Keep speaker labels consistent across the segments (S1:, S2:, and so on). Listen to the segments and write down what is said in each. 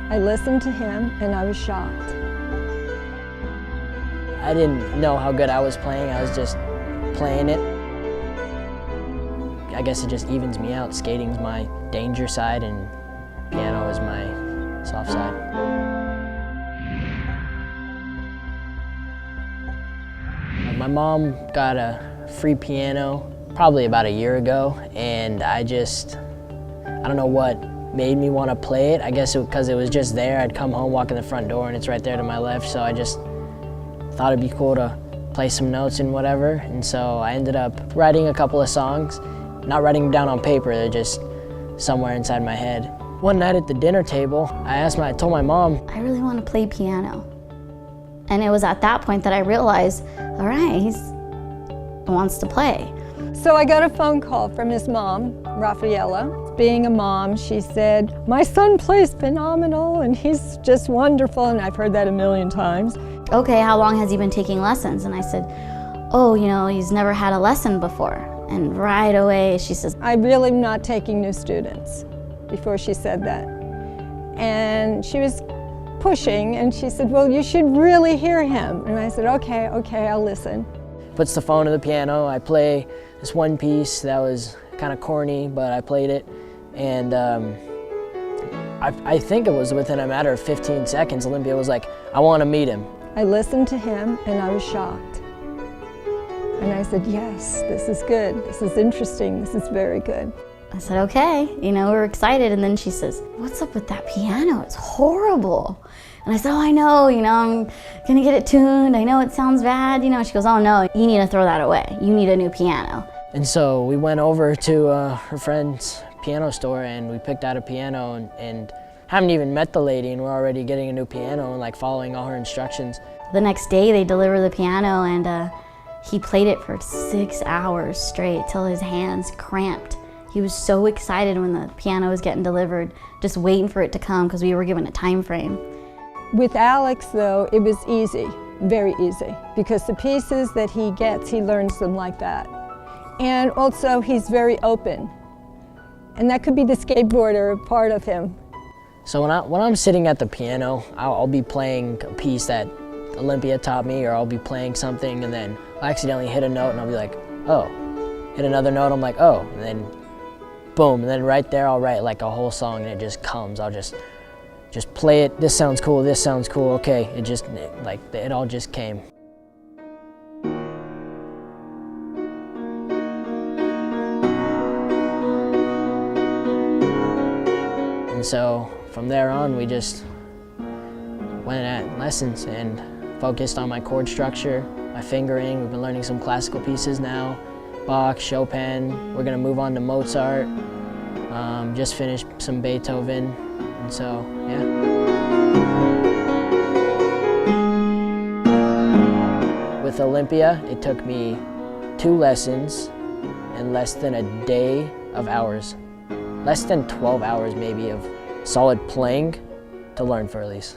S1: I listened to him and I was shocked.
S2: I didn't know how good I was playing, I was just playing it. I guess it just evens me out. Skating's my danger side and piano is my soft side. My mom got a free piano probably about a year ago, and I don't know what made me want to play it. I guess because it was just there. I'd come home, walk in the front door, and it's right there to my left, so I just thought it'd be cool to play some notes and whatever, and so I ended up writing a couple of songs, not writing them down on paper, they're just somewhere inside my head. One night at the dinner table, I told my mom,
S3: I really want to play piano. And it was at that point that I realized, all right, he wants to play.
S1: So I got a phone call from his mom, Raffaella. Being a mom, she said, my son plays phenomenal and he's just wonderful, and I've heard that a million times.
S3: Okay, how long has he been taking lessons? And I said, oh, he's never had a lesson before. And right away she says,
S1: I really am not taking new students, before she said that. And she was pushing and she said, well, you should really hear him. And I said, okay, I'll listen.
S2: Puts the phone to the piano, I play this one piece that was kind of corny, but I played it. And I think it was within a matter of 15 seconds, Olympia was like, I want to meet him.
S1: I listened to him and I was shocked. And I said, yes, this is good, this is interesting, this is very good.
S3: I said, okay, we're excited. And then she says, what's up with that piano? It's horrible. And I said, oh, I know, I'm gonna get it tuned. I know it sounds bad, She goes, oh no, you need to throw that away. You need a new piano.
S2: And so we went over to her friend's piano store and we picked out a piano and haven't even met the lady and we're already getting a new piano and like following all her instructions.
S3: The next day they delivered the piano and he played it for 6 hours straight till his hands cramped. He was so excited when the piano was getting delivered, just waiting for it to come because we were given a time frame.
S1: With Alex though, it was easy, very easy, because the pieces that he gets, he learns them like that. And also he's very open. And that could be the skateboarder part of him.
S2: So when I'm sitting at the piano, I'll be playing a piece that Olympia taught me, or I'll be playing something and then I'll accidentally hit a note and I'll be like, oh. Hit another note, I'm like, oh. And then boom, and then right there I'll write like a whole song and it just comes. I'll just play it, this sounds cool, okay. It all just came. And so from there on, we just went at lessons and focused on my chord structure, my fingering. We've been learning some classical pieces now, Bach, Chopin. We're gonna move on to Mozart. Just finished some Beethoven, and so, yeah. With Olympia, it took me 2 lessons and less than a day of hours. Less than 12 hours maybe of solid playing to learn Furlies.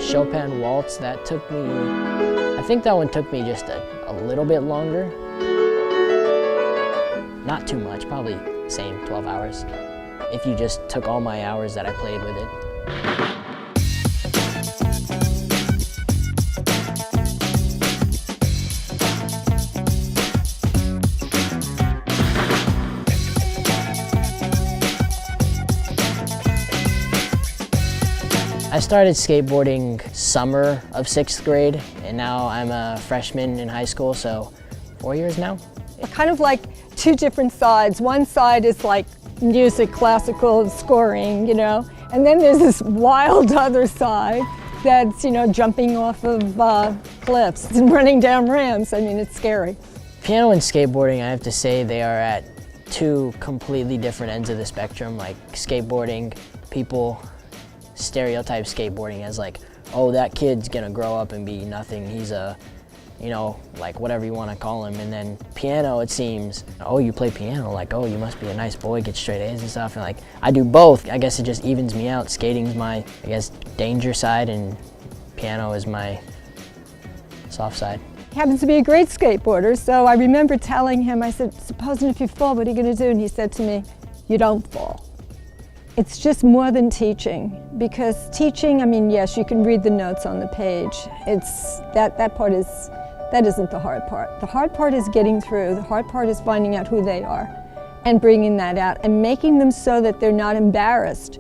S2: Chopin Waltz, that took me, I think that one took me just a little bit longer. Not too much, probably same 12 hours, if you just took all my hours that I played with it. I started skateboarding summer of 6th grade, and now I'm a freshman in high school, so 4 years now.
S1: Kind of like 2 different sides. One side is like music, classical, scoring, and then there's this wild other side that's, jumping off of cliffs and running down ramps. I mean, it's scary.
S2: Piano and skateboarding, I have to say, they are at 2 completely different ends of the spectrum. Like skateboarding, people stereotype skateboarding as like, oh, that kid's gonna grow up and be nothing. He's a, like whatever you want to call him. And then piano, it seems, oh, you play piano, like, oh, you must be a nice boy, get straight A's and stuff. And like, I do both. I guess it just evens me out. Skating's my, I guess, danger side, and piano is my soft side.
S1: He happens to be a great skateboarder, so I remember telling him, I said, supposing if you fall, what are you gonna do? And he said to me, you don't fall. It's just more than teaching, because teaching, I mean, yes, you can read the notes on the page. It's that isn't the hard part. The hard part is getting through. The hard part is finding out who they are and bringing that out and making them so that they're not embarrassed,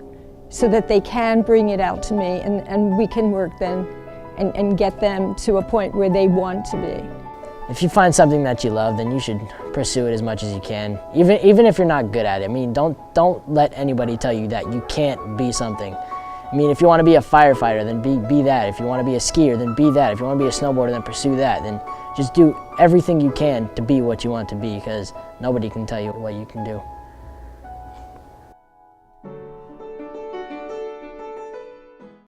S1: so that they can bring it out to me, and we can work then and get them to a point where they want to be.
S2: If you find something that you love, then you should pursue it as much as you can, even if you're not good at it. I mean, don't let anybody tell you that you can't be something. I mean, if you want to be a firefighter, then be that. If you want to be a skier, then be that. If you want to be a snowboarder, then pursue that. Then just do everything you can to be what you want to be, because nobody can tell you what you can do.